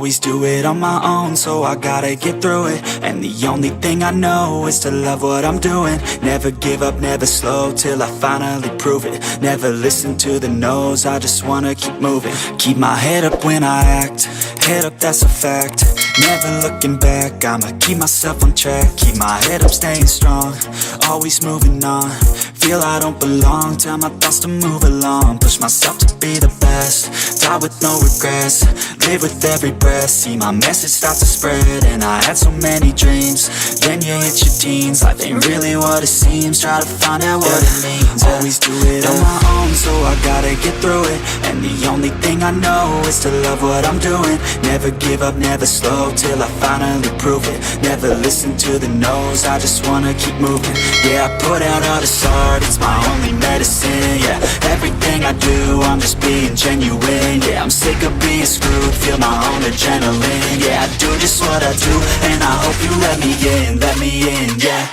Always do it on my own, so I gotta get through it. And the only thing I know is to love what I'm doing. Never give up, never slow, till I finally prove it. Never listen to the no's, I just wanna keep moving. Keep my head up when I act, head up, that's a fact. Never looking back, I'ma keep myself on track. Keep my head up, staying strong, always moving on. Feel I don't belong, tell my thoughts to move along. Push myself to be the best, die with no regrets. Live with every breath, see my message start to spread. And I had so many dreams, then you hit your teens. Life ain't really what it seems, try to find out what it means. Always do it on my own, so I gotta get through it. And the only thing I know is to love what I'm doing. Never give up, never slow, till I finally prove it. Never listen to the no's, I just wanna keep moving. Yeah, I put out all this art, it's my only medicine. Yeah, everything I do, I'm just being genuine. Yeah, I'm sick of being screwed, feel my own adrenaline. Yeah, I do just what I do, and I hope you let me in, yeah.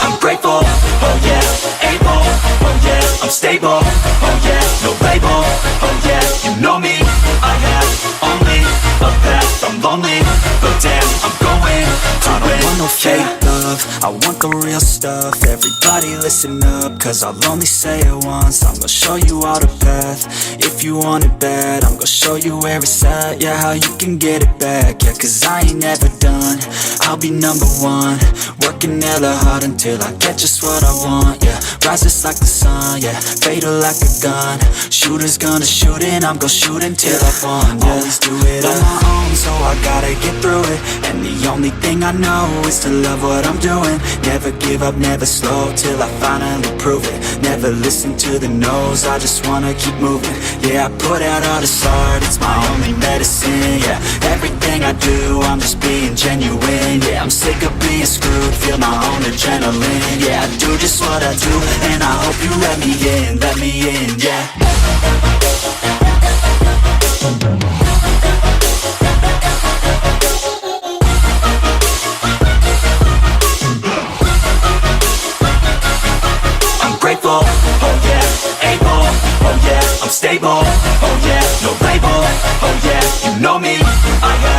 I'm grateful, oh yeah, able, oh yeah, I'm stable, oh yeah, no label, oh yeah, you know me, I have only a path, I'm lonely, but damn, I'm going to I don't want no fake love, I want the real stuff. Everybody listen up, cause I'll only say it once. I'm gonna show you all the path, if you want it bad. I'm gonna show you where it's at, yeah, how you can get it back. Yeah, cause I ain't never done, I'll be number one. Working hella hard until I get just what I want, yeah. Rises like the sun, yeah, fatal like a gun. Shooter's gonna shoot and I'm gonna shoot until I won, yeah. Always do it on my own, so I gotta get through it. And the only thing I know is to love what I'm doing. Never give up, never slow, till I finally prove it. Never listen to the no's, I just wanna keep moving. Yeah, I put out all this art, it's my only medicine. Yeah, everything I do, I'm just being genuine. Yeah, I'm sick of being screwed, feel my own adrenaline. Yeah, I do just what I do, and I hope you let me in, yeah. Grateful, oh yeah, able, oh yeah, I'm stable, oh yeah, no label, oh yeah, you know me, I have